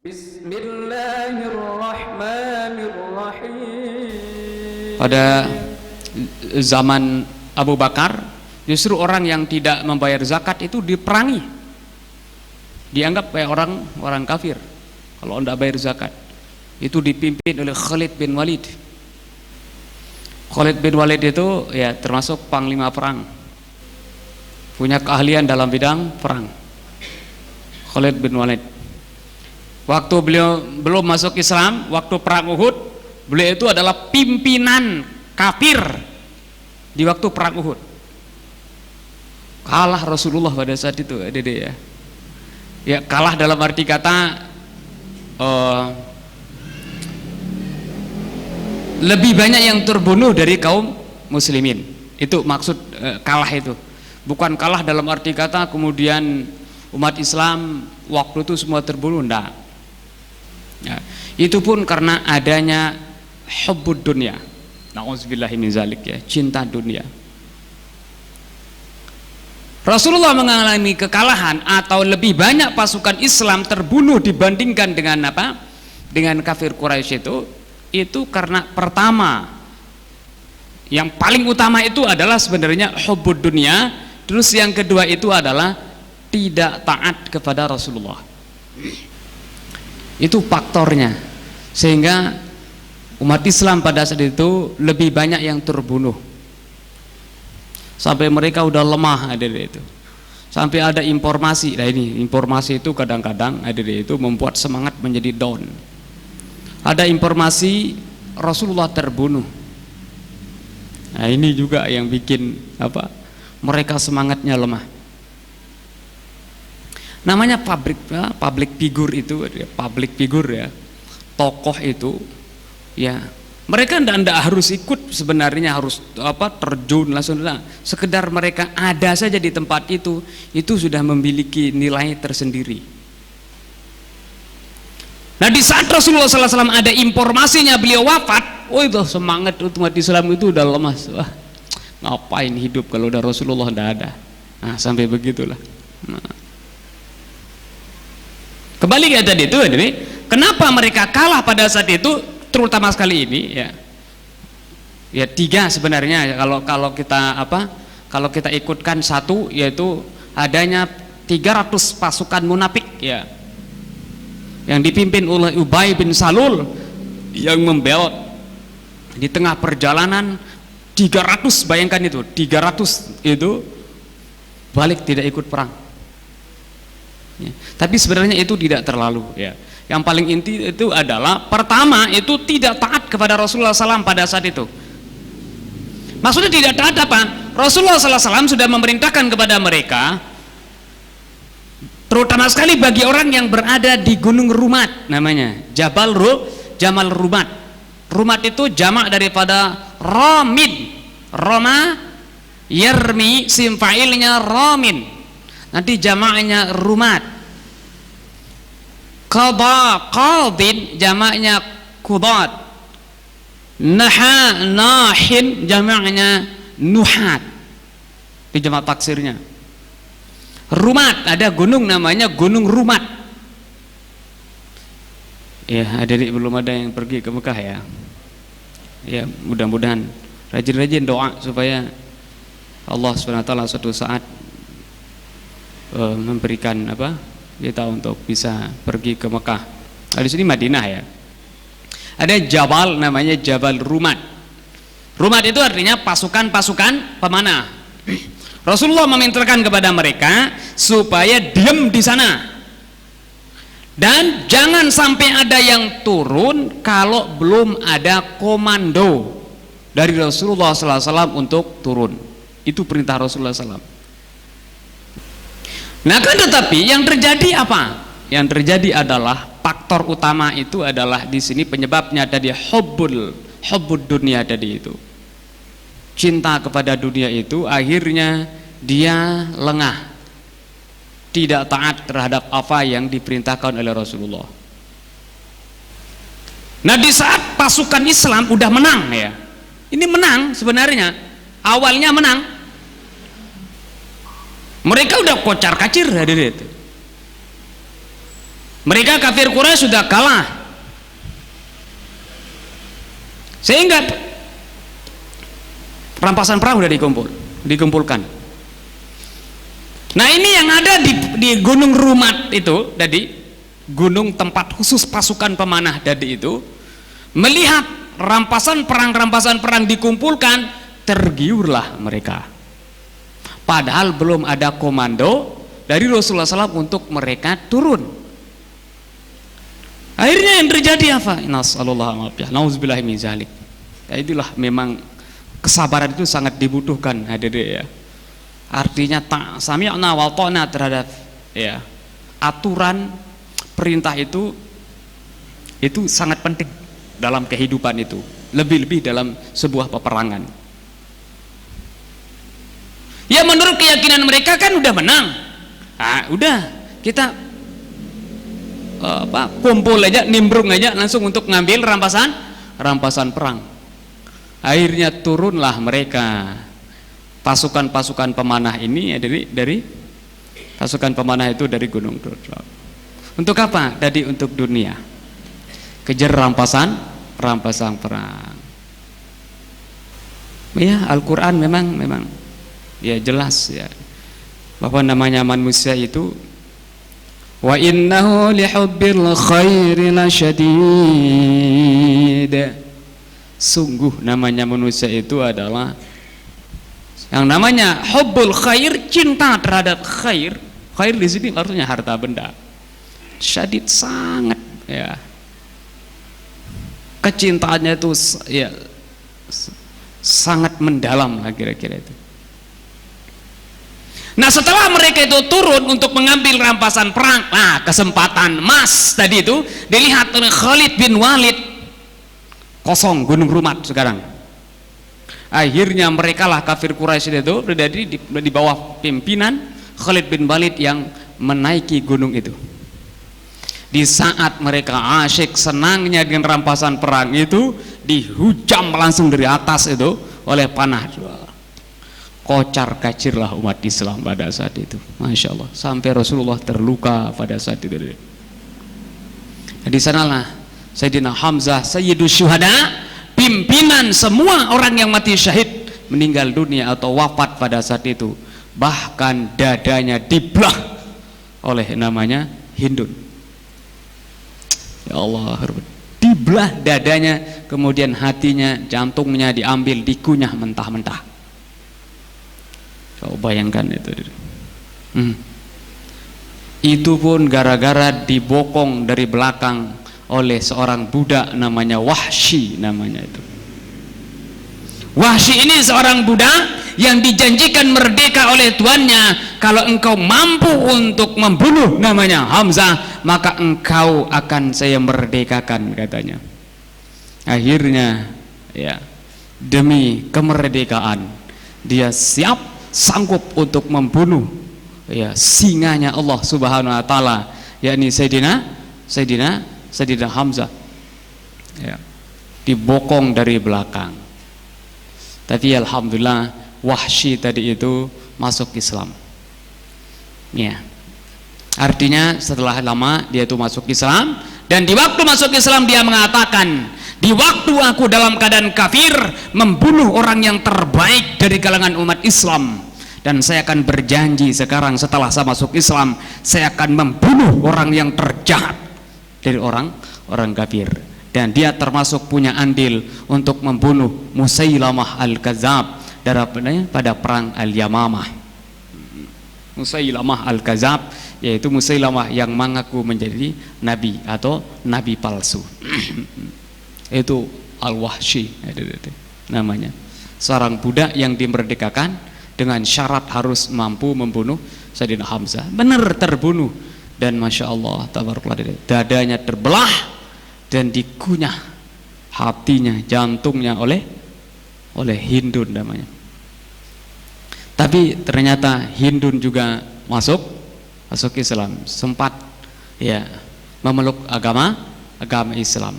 Bismillahirrahmanirrahim. Pada zaman Abu Bakar, justru orang yang tidak membayar zakat itu diperangi, dianggap kayak orang kafir kalau tidak bayar zakat. Itu dipimpin oleh Khalid bin Walid. Khalid bin Walid itu ya termasuk panglima perang, punya keahlian dalam bidang perang. Khalid bin Walid, waktu beliau belum masuk Islam, waktu perang Uhud, beliau itu adalah pimpinan kafir di waktu perang Uhud. Kalah Rasulullah pada saat itu, ya. Ya kalah dalam arti kata lebih banyak yang terbunuh dari kaum muslimin. Itu maksud kalah itu. Bukan kalah dalam arti kata kemudian umat Islam waktu itu semua terbunuh, enggak. Ya, itu pun karena adanya hubbud dunya. Nauzubillahi min zalik, ya, cinta dunia. Rasulullah mengalami kekalahan atau lebih banyak pasukan Islam terbunuh dibandingkan dengan apa? Dengan kafir Quraisy itu karena pertama, yang paling utama itu adalah sebenarnya hubbud dunya, terus yang kedua itu adalah tidak taat kepada Rasulullah. Itu faktornya, sehingga umat Islam pada saat itu lebih banyak yang terbunuh, sampai mereka udah lemah, itu sampai ada informasi. Nah ini informasi itu kadang-kadang itu membuat semangat menjadi down. Ada informasi Rasulullah terbunuh. Nah ini juga yang bikin mereka semangatnya lemah. Namanya public figure itu, public figure ya, tokoh itu ya, mereka ndak harus ikut sebenarnya, harus terjun langsung, sekedar mereka ada saja di tempat itu sudah memiliki nilai tersendiri. Nah di saat Rasulullah SAW ada informasinya beliau wafat, itu semangat umat Islam itu udah lemas. Wah, ngapain hidup kalau udah Rasulullah ndak ada. Nah sampai begitulah. Kembali ke tadi itu, kenapa mereka kalah pada saat itu, terutama sekali ini ya tiga sebenarnya. Kalau kita ikutkan satu, yaitu adanya 300 pasukan munafik ya, yang dipimpin oleh Ubay bin Salul, yang membelot di tengah perjalanan 300, bayangkan itu 300 itu balik tidak ikut perang. Ya, tapi sebenarnya itu tidak terlalu ya. Yang paling inti itu adalah pertama itu tidak taat kepada Rasulullah SAW pada saat itu. Maksudnya tidak taat apa? Rasulullah SAW sudah memerintahkan kepada mereka, terutama sekali bagi orang yang berada di Gunung Rumat, namanya Jamal Rumat. Rumat itu jamak daripada Ramid. Roma yarmi, sim fa'ilnya Ramin, nanti jamaknya Rumat. Qadin jamaknya Qudat. Nahin jamaknya Nuhat, di jamak taksirnya. Rumat, ada gunung namanya Gunung Rumat. Ya, adik belum ada yang pergi ke Mekah ya. Ya, mudah-mudahan rajin-rajin doa supaya Allah SWT suatu saat memberikan kita untuk bisa pergi ke Mekah. Di sini Madinah ya. Ada Jabal namanya Jabal Rumat. Rumat itu artinya pasukan-pasukan pemanah. Rasulullah memerintahkan kepada mereka supaya diam di sana dan jangan sampai ada yang turun kalau belum ada komando dari Rasulullah SAW untuk turun. Itu perintah Rasulullah SAW. Nah kan tetapi yang terjadi apa? Yang terjadi adalah faktor utama itu adalah di sini penyebabnya tadi hubbud dunia tadi itu. Cinta kepada dunia itu akhirnya dia lengah, tidak taat terhadap apa yang diperintahkan oleh Rasulullah. Nah di saat pasukan Islam udah menang ya, ini menang sebenarnya, awalnya menang, mereka udah kocar kacir hadirin itu. Mereka kafir Quraisy sudah kalah, sehingga rampasan perang sudah dikumpulkan. Nah ini yang ada di Gunung Rumat itu tadi, gunung tempat khusus pasukan pemanah tadi itu, melihat rampasan perang dikumpulkan, tergiurlah mereka. Padahal belum ada komando dari Rasulullah SAW untuk mereka turun. Akhirnya yang terjadi apa? Nauzubillahi min zalik. Ya, itulah memang kesabaran itu sangat dibutuhkan, hadirin ya. Artinya tak sami'na wa ta'na terhadap ya aturan perintah itu sangat penting dalam kehidupan itu, lebih-lebih dalam sebuah peperangan. Ya menurut keyakinan mereka kan udah menang. Ah, udah kita kumpul aja, nimbrung aja langsung untuk ngambil rampasan perang. Akhirnya turunlah mereka, pasukan-pasukan pemanah ini dari pasukan pemanah itu dari Gunung Rumat. Untuk apa? Tadi untuk dunia. Kejar rampasan perang. Ya, Al-Qur'an memang ya jelas ya bahwa namanya manusia itu wa innahu lihubbil khairi lasyadid. Sungguh namanya manusia itu adalah yang namanya hubbul khair, cinta terhadap khair. Khair di sini artinya harta benda. Syadid, sangat ya. Kecintaannya itu ya sangat mendalam lah kira-kira itu. Nah setelah mereka itu turun untuk mengambil rampasan perang, nah kesempatan emas tadi itu dilihat oleh Khalid bin Walid. Kosong Gunung Rumat sekarang. Akhirnya mereka lah kafir Quraisy itu berada di bawah pimpinan Khalid bin Walid yang menaiki gunung itu. Di saat mereka asyik senangnya dengan rampasan perang itu, dihujam langsung dari atas itu oleh panah. Kocar kacirlah umat Islam pada saat itu, masya Allah, sampai Rasulullah terluka pada saat itu. Di sanalah Sayyidina Hamzah Sayyidus Syuhada, pimpinan semua orang yang mati syahid, meninggal dunia atau wafat pada saat itu. Bahkan dadanya dibelah oleh namanya Hindun. Ya Allah, dibelah dadanya, kemudian hatinya, jantungnya diambil, dikunyah mentah-mentah. Coba bayangkan itu. Itu pun gara-gara dibokong dari belakang oleh seorang budak namanya Wahsy namanya itu. Wahsy ini seorang budak yang dijanjikan merdeka oleh tuannya. Kalau engkau mampu untuk membunuh namanya Hamzah, maka engkau akan saya merdekakan, katanya. Akhirnya ya, demi kemerdekaan dia sanggup untuk membunuh ya singanya Allah Subhanahu wa taala, yakni Sayyidina Hamzah. Ya, dibokong dari belakang. Tapi alhamdulillah Wahsy tadi itu masuk Islam. Ya. Artinya setelah lama dia itu masuk Islam, dan di waktu masuk Islam dia mengatakan, di waktu aku dalam keadaan kafir membunuh orang yang terbaik dari kalangan umat Islam, dan saya akan berjanji sekarang setelah saya masuk Islam, saya akan membunuh orang yang terjahat dari orang kafir. Dan dia termasuk punya andil untuk membunuh Musailamah Al-Kadzab pada perang Al-Yamamah. Musailamah Al-Kadzab, yaitu Musailamah yang mengaku menjadi nabi atau nabi palsu. Itu Al-Wahsy namanya, seorang budak yang dimerdekakan dengan syarat harus mampu membunuh Sayyidina Hamzah. Benar terbunuh, dan masya Allah tabarakallah, dadanya terbelah dan dikunyah hatinya, jantungnya oleh Hindun namanya. Tapi ternyata Hindun juga masuk Islam, sempat ya memeluk agama Islam.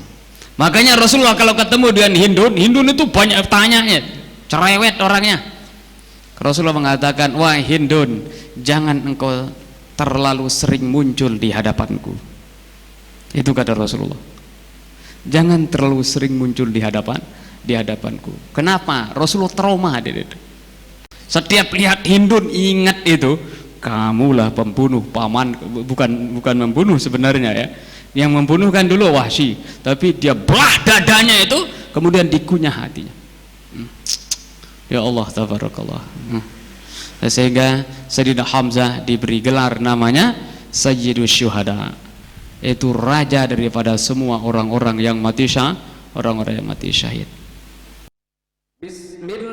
Makanya Rasulullah kalau ketemu dengan Hindun itu banyak tanyanya, cerewet orangnya. Rasulullah mengatakan, wah Hindun, jangan engkau terlalu sering muncul di hadapanku. Itu kata Rasulullah. Jangan terlalu sering muncul di hadapanku. Kenapa? Rasulullah trauma dia. Setiap lihat Hindun ingat itu, kamulah pembunuh paman, bukan membunuh sebenarnya ya. Yang membunuh kan dulu Wahsy, tapi dia belah dadanya itu, kemudian dikunyah hatinya. Ya Allah, tabarakallah. Sehingga Sayyidina Hamzah diberi gelar namanya Sayyidus Syuhada. Itu raja daripada semua orang-orang yang mati syahid. Bismillah.